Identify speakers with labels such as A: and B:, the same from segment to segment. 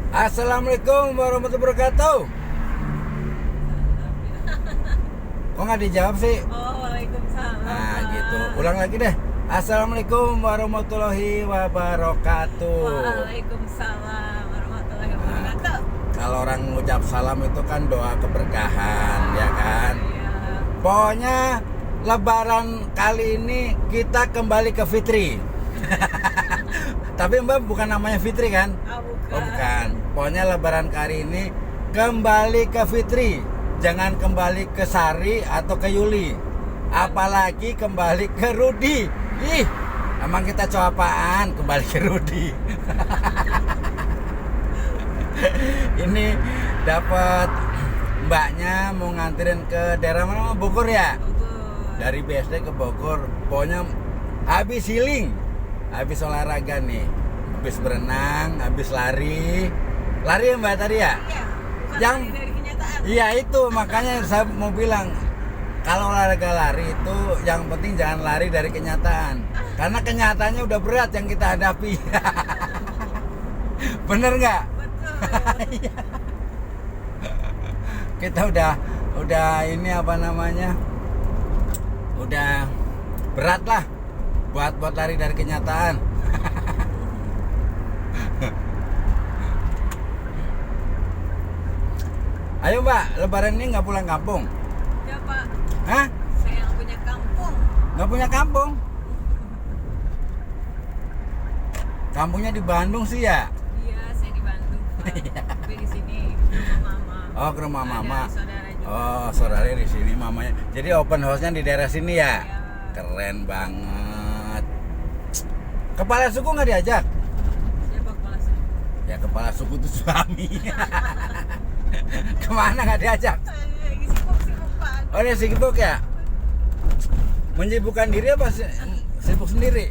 A: Assalamualaikum warahmatullahi wabarakatuh. Kok nggak dijawab sih?
B: Oh, waalaikumsalam.
A: Nah gitu. Ulang lagi deh. Assalamualaikum warahmatullahi wabarakatuh.
B: Waalaikumsalam warahmatullahi wabarakatuh.
A: Kalau orang ngucap salam itu kan doa keberkahan, ya kan?
B: Iya.
A: Pokoknya Lebaran kali ini kita kembali ke Fitri. Tapi Mbak bukan namanya Fitri kan?
B: Bukan.
A: Oh bukan. Pokoknya Lebaran kali ini kembali ke Fitri. Jangan kembali ke Sari atau ke Yuli. Apalagi kembali ke Rudi. Ih, emang kita cowok apaan kembali ke Rudi? Ini dapat mbaknya mau nganterin ke daerah mana? Bogor ya?
B: Bogor.
A: Dari BSD ke Bogor. Pokoknya habis healing, habis olahraga nih, habis berenang, habis lari ya Mbak tadi ya?
B: Iya. Bukan
A: Yang
B: lari dari kenyataan.
A: iya itu makanya saya mau bilang kalau olahraga lari itu yang penting jangan lari dari kenyataan, karena kenyataannya udah berat yang kita hadapi. Bener nggak?
B: Betul.
A: Kita udah ini apa namanya, udah berat lah buat lari dari kenyataan. Ayo Mbak, Lebaran ini nggak pulang kampung?
B: Ya Pak,
A: Hah?
B: saya yang punya kampung.
A: Nggak punya kampung? Kampungnya di Bandung sih ya?
B: Iya, saya di Bandung. Pak. Tapi di sini ke rumah mama.
A: Oh, ke rumah mama.
B: Ada saudara juga.
A: Oh, saudaranya di sini mamanya. Jadi open house-nya di daerah sini ya?
B: Iya.
A: Keren banget. Kepala suku nggak diajak?
B: Siapa kepala suku?
A: Ya kepala suku itu suami. Kemana nggak diajak?
B: Lagi sibuk Pak.
A: Oh dia sibuk ya? Menyibukkan diri apa sibuk sendiri?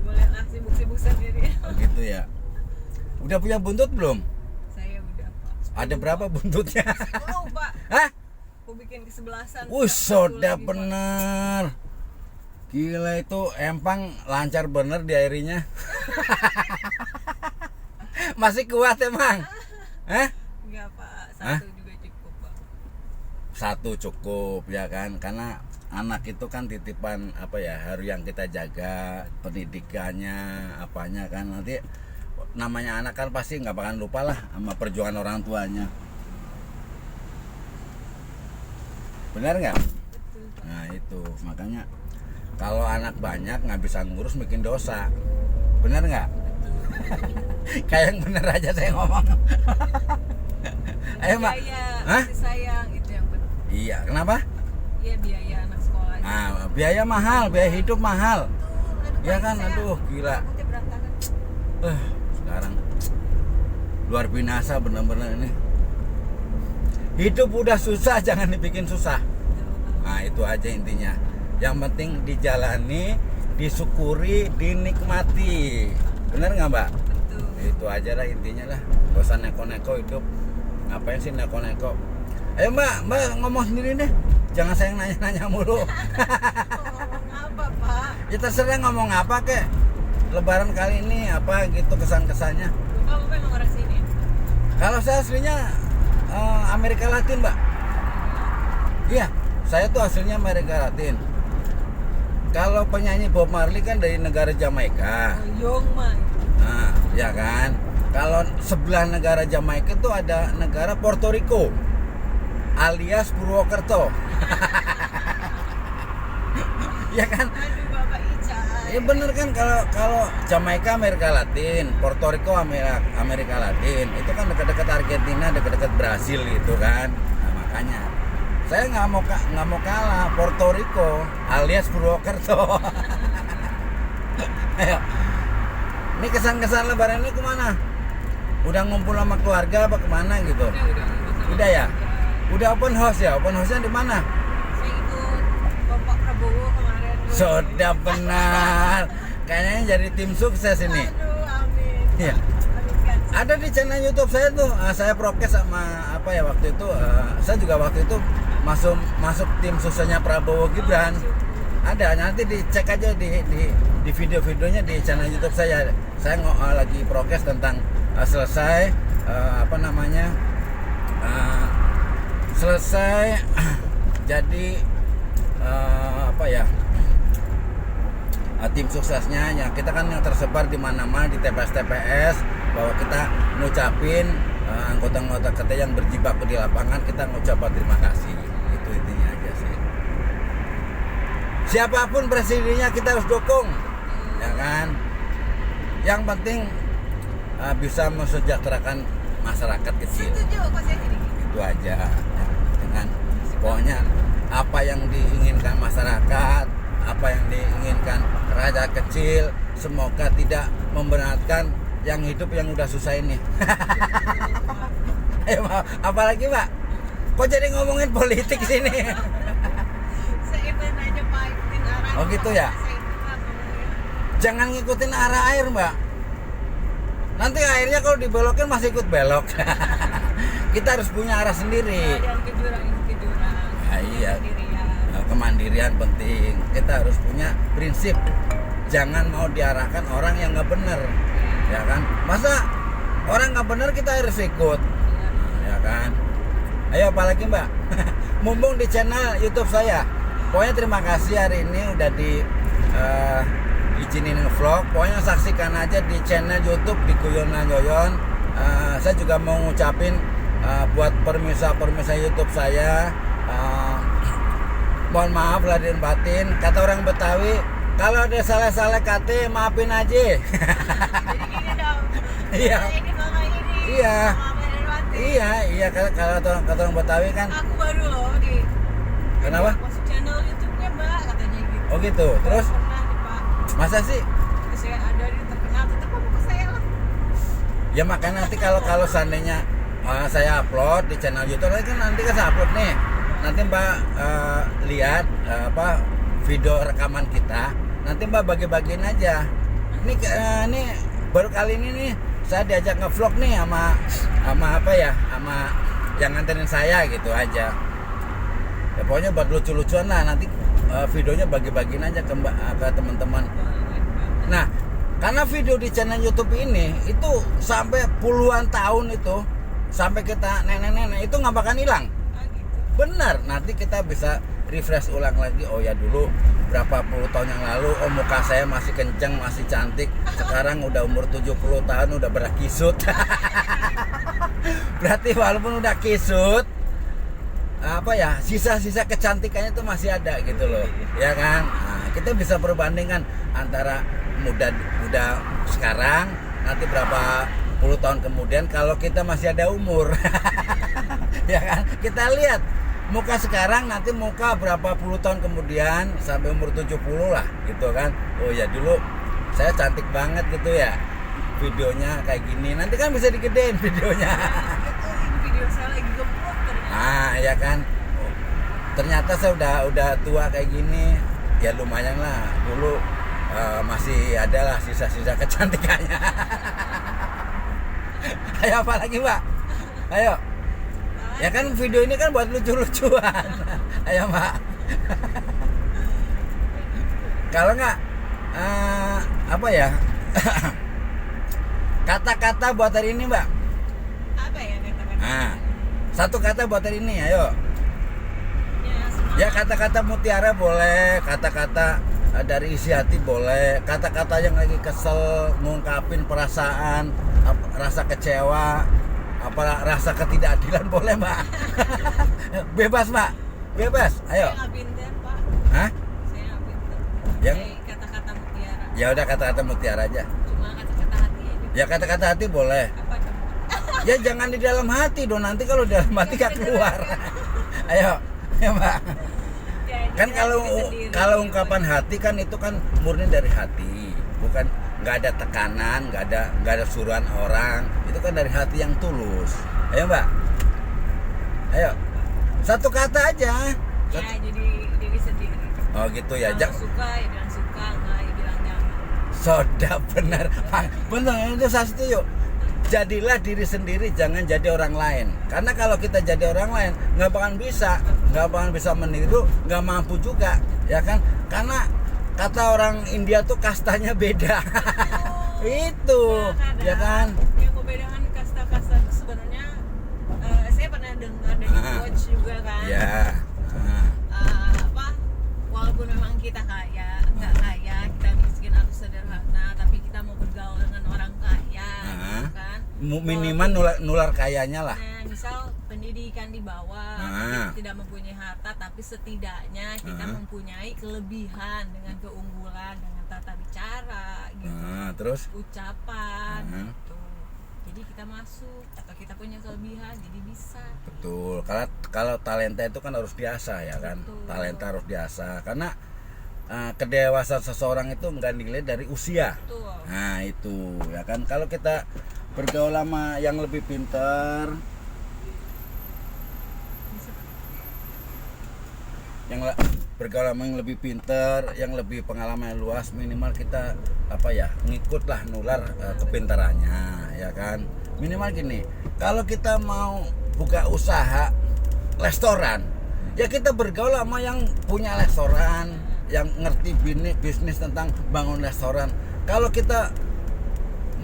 B: Boleh lah sibuk-sibuk sendiri.
A: Oh gitu ya. Udah punya buntut belum?
B: Saya udah Pak.
A: Ada berapa buntutnya?
B: 10 Pak.
A: Hah?
B: Aku bikin kesebelasan.
A: Sudah bener. Gila itu empang lancar bener diairinya. Masih kuat emang? Hah?
B: Enggak Pak,
A: Hah?
B: satu juga cukup Pak.
A: Satu cukup ya kan, karena anak itu kan titipan apa ya, harus yang kita jaga pendidikannya apanya kan, nanti namanya anak kan pasti nggak bakalan lupa lah sama perjuangan orang tuanya, benar nggak?
B: Betul Pak.
A: Nah itu makanya kalau anak banyak nggak bisa ngurus bikin dosa, benar nggak? Kayak yang bener aja saya ngomong. Ayo Mbak.
B: Biaya,
A: Hah?
B: kasih sayang itu yang penting.
A: Iya, kenapa?
B: Iya biaya anak sekolah.
A: Ah, biaya mahal, biaya hidup mahal.
B: Aduh,
A: Ya
B: Pak,
A: kan,
B: saya
A: aduh gila.
B: rambutnya berantakan.
A: Sekarang luar binasa bener-bener ini. Hidup udah susah, jangan dibikin susah. Nah itu aja intinya. Yang penting dijalani, disyukuri, dinikmati. Bener nggak Mbak?
B: Betul.
A: Itu aja lah intinya lah. Gak usah neko-neko hidup. Ngapain sih neko-neko? Ayo Mbak ngomong sendiri deh. Jangan saya yang nanya-nanya mulu.
B: Ngomong apa Pak?
A: Ya terserah ngomong apa kek. Lebaran kali ini apa gitu kesan-kesannya.
B: Bapak emang orang sini.
A: Kalau saya aslinya Amerika Latin Mbak. Iya, saya tuh aslinya Amerika Latin. Kalau penyanyi Bob Marley kan dari negara Jamaika.
B: Young man.
A: Nah, ya kan. Kalau sebelah negara Jamaika itu ada negara Puerto Rico, alias Purwokerto. Ya kan?
B: Aduh Bapak Ica.
A: Ya bener kan, kalau Jamaika Amerika Latin, Puerto Rico Amerika Latin, itu kan dekat-dekat Argentina, dekat-dekat Brasil gitu kan. Nah, makanya saya nggak mau kalah Puerto Rico alias Purwokerto. Ayo, ini kesan-kesan Lebaran ini kemana? Udah ngumpul sama keluarga apa kemana gitu? Udah ya? Udah open house ya? Open house-nya di mana?
B: Saya ikut Bapak Prabowo kemarin.
A: Sudah benar. Kayaknya jadi tim sukses ini.
B: Aduh, amin.
A: Iya.
B: Amin kan.
A: Ada di channel YouTube saya tuh, saya prokes sama apa ya waktu itu, saya juga waktu itu masuk tim suksesnya Prabowo Gibran. Ada, nanti dicek aja di video-videonya di channel YouTube saya. Saya lagi prokes tentang selesai apa namanya selesai jadi apa ya tim suksesnya ya kita kan yang tersebar di mana-mana di TPS bahwa kita ngucapin anggota-anggota kita yang berjibaku di lapangan, kita ngucapin terima kasih. Itu intinya aja sih. Siapapun presidennya kita harus dukung, ya kan. Yang penting bisa mensejahterakan masyarakat kecil.
B: Setuju kok saya jadi gitu.
A: Itu aja. Dengan pokoknya apa yang diinginkan masyarakat, apa yang diinginkan rakyat kecil, semoga tidak memberatkan yang hidup yang udah susah ini. Ayo, apalagi Pak? Kok jadi ngomongin politik sini?
B: Saya pengen aja Pak ikutin arah.
A: Oh gitu ya?
B: Saya ikutin ngomongnya.
A: Jangan ngikutin arah air Mbak. Nanti airnya kalau dibelokin masih ikut belok. Kita harus punya arah sendiri.
B: Dan ke jurang.
A: Nah, iya.
B: Kemandirian.
A: Kemandirian penting. Kita harus punya prinsip. Jangan mau diarahkan orang yang nggak bener, ya kan? Masa orang nggak bener kita harus ikut, ya kan? Ayo apalagi Mbak? Mumpung di channel YouTube saya. Pokoknya terima kasih hari ini udah izinin nge-vlog. Pokoknya saksikan aja di channel YouTube di Guyonan Yoyon. Saya juga mau ngucapin buat permisa YouTube saya. Mohon maaf lahir batin. Kata orang Betawi, kalau ada salah-salah kata maafin aja.
B: Jadi gini dong.
A: Iya.
B: Ini mama ini.
A: Iya.
B: Mama Irwati.
A: Iya kata orang Betawi kan.
B: Aku baru loh di.
A: Kenapa?
B: Masuk channel YouTube-nya Mbak katanya gitu.
A: Oh gitu. Terus
B: Pernah nih Pak.
A: masa sih?
B: Saya ada di terkenal tetap apa ke saya lah.
A: Ya makanya nanti kalau seandainya saya upload di channel YouTube kan nanti kan saya upload nih. Nanti Mbak lihat video rekaman kita. Nanti Mbak bagi-bagiin aja. Ini baru kali ini nih saya diajak nge-vlog nih sama yang nganterin saya gitu aja. Ya pokoknya buat lucu-lucuan lah, nanti videonya bagi-bagiin aja ke teman-teman. Nah, karena video di channel YouTube ini itu sampai puluhan tahun itu, sampai kita nenek-nenek itu nggak bakal hilang. Benar, nanti kita bisa refresh ulang lagi. Oh ya dulu berapa puluh tahun yang lalu, oh muka saya masih kenceng, masih cantik. Sekarang udah umur 70 tahun, udah berakisut. Berarti walaupun udah kisut, sisa-sisa kecantikannya itu masih ada gitu loh, ya kan? Nah, kita bisa perbandingkan antara muda sekarang, nanti berapa puluh tahun kemudian kalau kita masih ada umur. Ya kan? Kita lihat muka sekarang, nanti muka berapa puluh tahun kemudian sampai umur 70 lah gitu kan. Oh ya dulu saya cantik banget gitu ya, videonya kayak gini, nanti kan bisa digedein videonya.
B: Video saya lagi gemuk ternyata.
A: Ah ya kan, oh, ternyata saya udah tua kayak gini, ya lumayan lah. Dulu masih ada lah sisa-sisa kecantikannya. Ayo apa lagi Mbak? Ayo. Ya kan video ini kan buat lucu-lucuan. Ayo Mbak. Kalau nggak kata-kata buat hari ini Mbak.
B: Apa ya kata-kata?
A: Nah, satu kata buat hari ini, ayo.
B: Ya,
A: Ya kata-kata mutiara boleh, kata-kata dari isi hati boleh, kata-kata yang lagi kesel, ngungkapin perasaan, rasa kecewa, rasa ketidakadilan boleh Mbak. Bebas Mbak, bebas, ayo.
B: Saya nggak pinter Pak.
A: Hah?
B: Saya nggak pinter.
A: Yang
B: Kata-kata mutiara.
A: ya udah kata-kata mutiara aja.
B: Cuma kata-kata hati aja.
A: Ya kata-kata hati boleh.
B: Apa dong?
A: Ya jangan di dalam hati dong, nanti kalau di dalam hati gak keluar. Ayo, ya Mbak.
B: Ya,
A: Kan
B: jadi
A: kalau
B: hati sendiri,
A: kalau
B: gitu.
A: ungkapan hati kan itu kan murni dari hati, bukan nggak ada tekanan, nggak ada suruhan orang, itu kan dari hati yang tulus. Ayo Mbak, ayo satu kata aja.
B: Ya jadi diri sendiri.
A: Oh gitu ya,
B: Kalau suka ya bilang suka, enggak ya bilang jangan.
A: Soda benar, benar itu saya setuju. Jadilah diri sendiri, jangan jadi orang lain. Karena kalau kita jadi orang lain, nggak bakalan bisa meniru, nggak mampu juga, ya kan? Karena kata orang India tuh kastanya beda. Itu,
B: Nah,
A: ya kan?
B: Yang membedakan kasta-kasta
A: minimal nular kayanya lah.
B: Nah, misal pendidikan di bawah, kita tidak mempunyai harta, tapi setidaknya kita mempunyai kelebihan dengan keunggulan, dengan tata bicara, gitu,
A: terus
B: ucapan, gitu. Jadi kita masuk atau kita punya kelebihan, jadi bisa.
A: Betul. Kalau talenta itu kan harus diasah ya kan.
B: Betul.
A: Talenta harus diasah karena kedewasaan seseorang itu enggak dinilai dari usia.
B: Betul.
A: Nah itu ya kan, kalau kita bergaul sama yang lebih pintar, bergaul sama yang lebih pintar, yang lebih pengalaman yang luas, minimal kita ngikutlah nular kepintarannya ya kan. Minimal gini, kalau kita mau buka usaha restoran, ya kita bergaul sama yang punya restoran, yang ngerti bisnis tentang bangun restoran. Kalau kita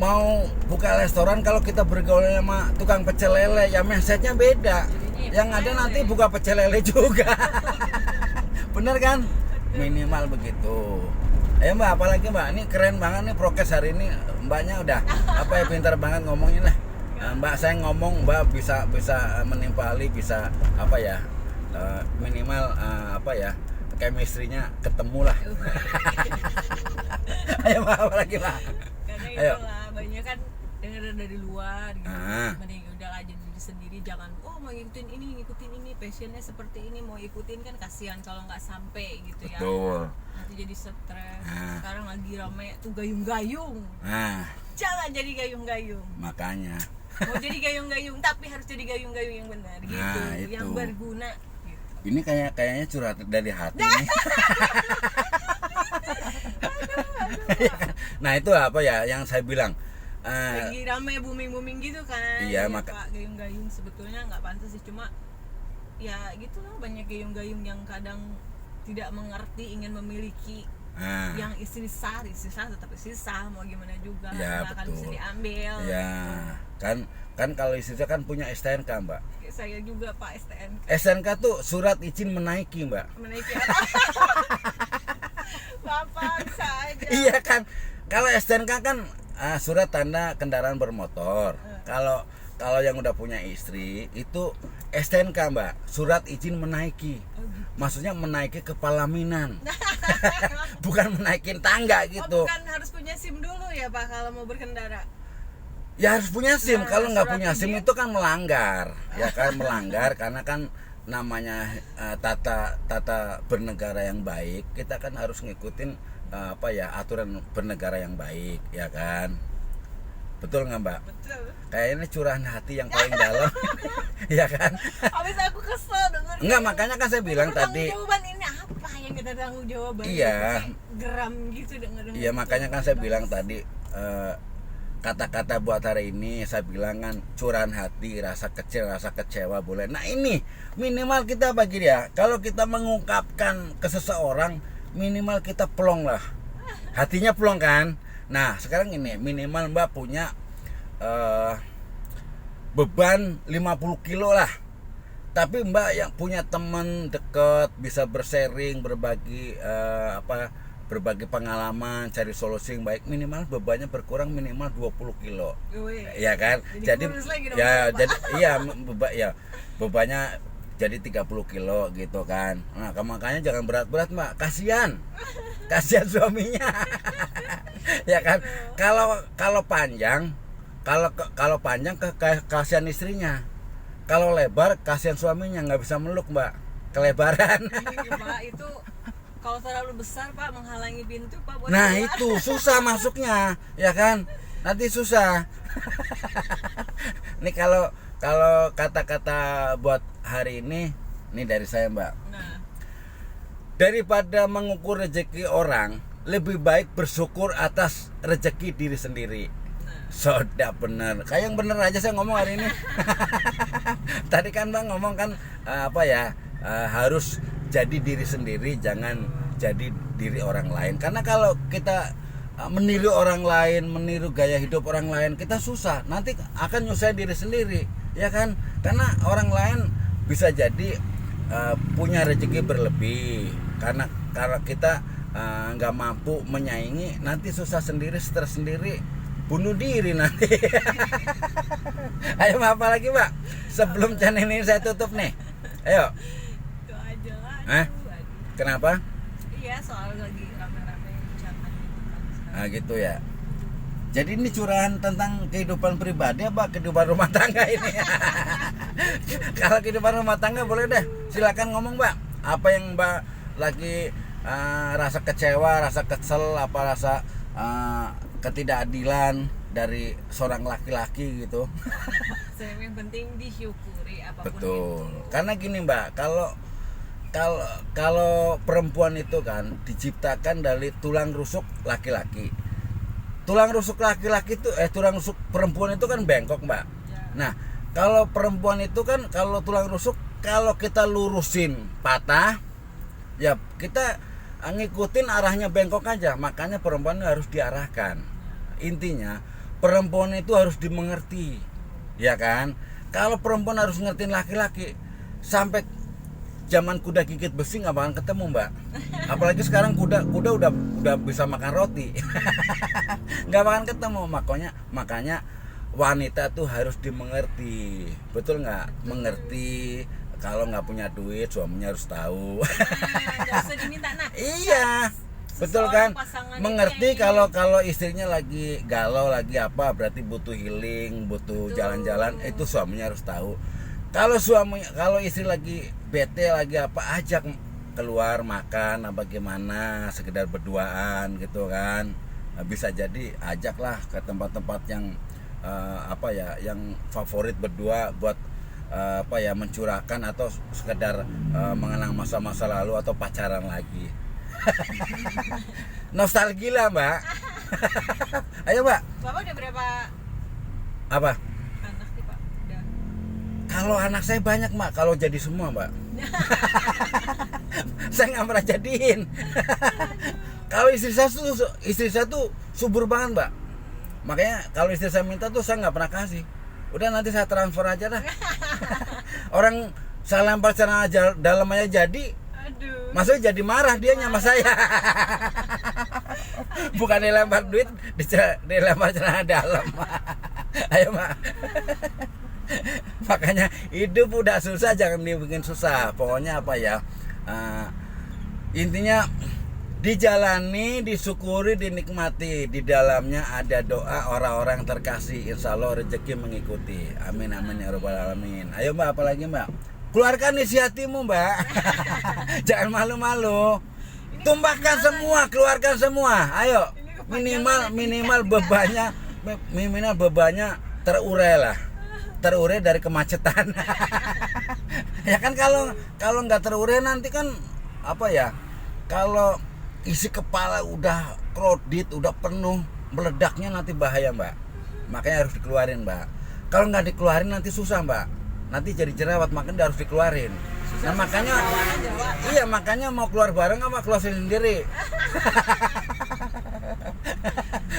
A: mau buka restoran, kalau kita bergaul sama tukang pecel lele, ya mindsetnya beda. Yang ada nanti buka pecel lele juga. Bener kan? Minimal begitu. Mbak, apalagi Mbak, ini keren banget nih prokes hari ini. Mbaknya udah pintar banget ngomongin lah. Mbak, saya ngomong Mbak bisa menimpali, bisa minimal chemistry-nya ketemu lah. Ayo Mbak, apa lagi Mbak?
B: Karena
A: Ayo.
B: itulah banyak kan dengar dari luar gitu. Mending udah aja diri sendiri, jangan mau ngikutin ini, passionnya seperti ini, mau ikutin kan kasihan kalau nggak sampai gitu ya.
A: Betul.
B: Nanti jadi stres. Sekarang lagi rame tuh gayung-gayung. Jangan jadi gayung-gayung.
A: Makanya.
B: Mau jadi gayung-gayung tapi harus jadi gayung-gayung yang benar gitu,
A: itu.
B: yang berguna.
A: Ini kayaknya curhat dari hati nih. Nah itu yang saya bilang.
B: Lagi rame booming gitu kan.
A: Iya,
B: Pak, gayung-gayung sebetulnya nggak pantas sih, cuma ya gitu lah, banyak gayung-gayung yang kadang tidak mengerti, ingin memiliki yang istri sah tetap istri sah, mau gimana juga
A: ya,
B: nggak akan bisa diambil.
A: Ya kan kalau istri saya kan punya STNK Mbak.
B: Saya juga Pak STNK.
A: STNK tuh surat izin menaiki Mbak.
B: Menaiki apa? Bapak bisa aja.
A: Iya kan, kalau STNK kan surat tanda kendaraan bermotor. Kalau yang udah punya istri itu STNK Mbak, surat izin menaiki. Maksudnya menaiki ke pelaminan. Bukan menaikin tangga gitu.
B: Bukan harus punya SIM dulu ya Pak kalau mau berkendara.
A: Ya harus punya SIM. Kalau nggak punya SIM itu kan melanggar. Ya kan melanggar karena kan namanya tata bernegara yang baik. Kita kan harus ngikutin aturan bernegara yang baik, ya kan? Betul nggak Mbak?
B: Betul.
A: Kayaknya curahan hati yang paling dalam. Ya kan?
B: Habis aku kesel denger.
A: Enggak, makanya kan saya bilang tadi.
B: Jawaban ini apa yang kita tanggung jawaban?
A: Iya.
B: Geram gitu denger.
A: Iya, makanya kan saya bilang tadi kata-kata buat hari ini saya bilang kan curahan hati, rasa kecil, rasa kecewa boleh. Nah ini minimal kita bagi dia. Kalau kita mengungkapkan ke seseorang, minimal kita plong lah. Hatinya plong kan. Nah sekarang ini minimal Mbak punya beban 50 kilo lah. Tapi Mbak yang punya teman dekat, bisa bersharing, berbagi berbagi pengalaman, cari solusi yang baik, minimal bebannya berkurang minimal 20 kilo. Ya kan? Jadi bebannya jadi 30 kilo gitu kan. Nah, makanya jangan berat-berat Mbak, kasihan suaminya. Ya kan? Kalau panjang kasihan istrinya. Kalau lebar kasihan suaminya, nggak bisa meluk Mbak, kelebaran.
B: Iya, Pak, itu kalau terlalu besar Pak menghalangi pintu Pak buat
A: nah
B: keluar.
A: Itu susah masuknya, ya kan? Nanti susah. Nih kalau kata-kata buat hari ini dari saya Mbak.
B: Nah.
A: Daripada mengukur rezeki orang, lebih baik bersyukur atas rezeki diri sendiri. Sudah bener, kayak yang bener aja saya ngomong hari ini. Tadi kan Bang ngomong kan harus jadi diri sendiri, jangan jadi diri orang lain. Karena kalau kita meniru orang lain, meniru gaya hidup orang lain, kita susah. Nanti akan nyusahin diri sendiri, ya kan? Karena orang lain bisa jadi punya rezeki berlebih. Karena kita nggak mampu menyaingi, nanti susah sendiri, stres sendiri. bunuh diri nanti. Ayo Mbak, apa lagi Mbak? Sebelum channel ini saya tutup nih. Ayo.
B: Itu aja lah.
A: Hah? Kenapa?
B: Iya, soal lagi rame-rame jangan gitu kan sekarang.
A: Nah gitu ya. Jadi ini curahan tentang kehidupan pribadi apa kehidupan rumah tangga ini? Kalau kehidupan rumah tangga boleh deh, silakan ngomong Mbak. Apa yang Mbak lagi rasa kecewa, rasa kesel, apa rasa ketidakadilan dari seorang laki-laki gitu?
B: Yang penting disyukuri apapun
A: Betul.
B: itu.
A: Karena gini Mbak, kalau perempuan itu kan diciptakan dari tulang rusuk laki-laki. Tulang rusuk laki-laki itu tulang rusuk perempuan itu kan bengkok Mbak.
B: Ya.
A: Nah, kalau perempuan itu kan kalau tulang rusuk kalau kita lurusin patah, ya kita ngikutin arahnya bengkok aja. Makanya perempuan harus diarahkan. Intinya perempuan itu harus dimengerti. Ya kan? Kalau perempuan harus ngertiin laki-laki sampai zaman kuda gigit besi nggak bakalan ketemu Mbak. Apalagi sekarang kuda udah bisa makan roti. Nggak bakalan ketemu. Makanya wanita tuh harus dimengerti. Betul nggak? Mengerti. Kalau nggak punya duit suaminya harus tahu.
B: Nggak usah diminta. Nah,
A: Iya. Betul kan? Mengerti kalau istrinya lagi galau, lagi apa, berarti butuh healing, butuh jalan-jalan, itu suaminya harus tahu. Kalau istri lagi bete, lagi apa, ajak keluar makan apa gimana, sekedar berduaan gitu kan. Bisa jadi ajaklah ke tempat-tempat yang yang favorit berdua buat mencurahkan atau sekedar mengenang masa-masa lalu atau pacaran lagi. Nostalgia lah Mbak. Ayo Mbak.
B: Bapak udah berapa
A: Apa?
B: anak nih Pak? Udah.
A: Kalau anak saya banyak Mbak. Kalau jadi semua Mbak. Saya nggak pernah jadiin. Kalau istri saya tuh subur banget Mbak. Makanya kalau istri saya minta tuh saya nggak pernah kasih. Udah nanti saya transfer aja dah. Orang saya lempar celana dalam aja jadi.
B: Aduh.
A: Maksudnya jadi marah dia sama saya. Bukan dilempar duit, dilempar celana dalam. Ayo Mak. Makanya hidup udah susah jangan dibikin susah. Pokoknya intinya dijalani, disyukuri, dinikmati. Di dalamnya ada doa orang-orang terkasih. Insya Allah rezeki mengikuti. Amin amin ya rabbal alamin. Ayo Mbak, apalagi Mbak? Keluarkan isi hatimu Mbak. Jangan malu-malu. Tumpahkan semua, keluarkan semua. Ayo. Minimal bebannya terurai lah. Terurai dari kemacetan. Ya kan kalau nggak terurai nanti kan kalau isi kepala udah kredit, udah penuh, meledaknya nanti bahaya Mbak. Makanya harus dikeluarin Mbak. Kalau nggak dikeluarin nanti susah Mbak. Nanti jadi jerawat, makanya harus dikeluarin. Nah makanya mau keluar bareng apa keluar sendiri?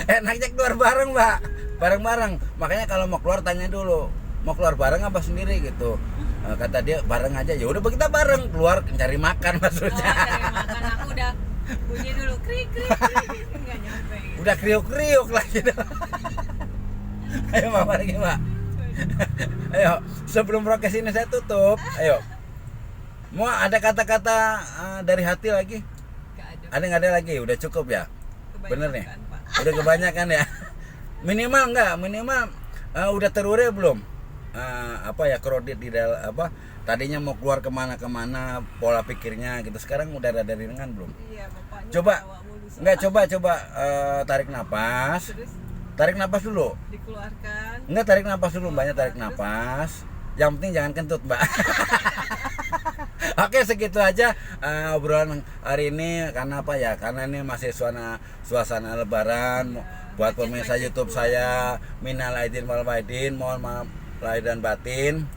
A: Enaknya keluar bareng Mbak, bareng-bareng. Makanya kalau mau keluar tanya dulu, mau keluar bareng apa sendiri gitu. Kata dia bareng aja. Ya udah kita bareng keluar cari makan maksudnya.
B: Cari makan, aku udah bunyi dulu krik nggak nyampe.
A: Udah kriuk-kriuk lah gitu. Ayo Mbak, lagi Mbak. Ayo, sebelum podcast ini saya tutup. Ayo. Mau ada kata-kata dari hati lagi?
B: Gak ada.
A: Nggak ada lagi? Udah cukup ya? Bener nih?
B: Pak.
A: Udah kebanyakan ya? Minimal udah terurai belum? Kredit di dalam tadinya mau keluar kemana pola pikirnya gitu. Sekarang udah ada ringan belum?
B: Iya, bapaknya
A: Coba.
B: bawa mulu soal.
A: Enggak, coba tarik napas.
B: Terus
A: Tarik napas dulu.
B: dikeluarkan.
A: Enggak, tarik napas dulu, banyak tarik napas. Yang penting jangan kentut, Mbak. Oke, segitu aja obrolan hari ini. Karena karena ini masih suasana lebaran. Buat pemirsa YouTube saya, minal aidin wal faizin, mohon maaf lahir dan batin.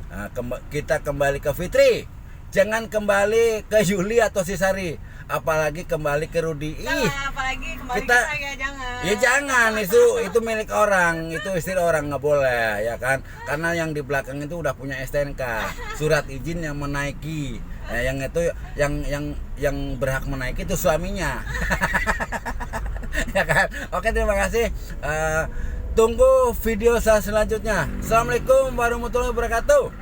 A: Kita kembali ke Fitri. Jangan kembali ke Yuli atau Sisari, apalagi kembali ke Rudi.
B: Apalagi kembali ke saya, jangan.
A: Ya jangan, itu milik orang, itu istri orang, nggak boleh ya kan, karena yang di belakang itu udah punya STNK, surat izin yang menaiki. Yang itu yang berhak menaiki itu suaminya. Ya kan. Oke, terima kasih. Tunggu video saya selanjutnya. Assalamualaikum warahmatullahi wabarakatuh.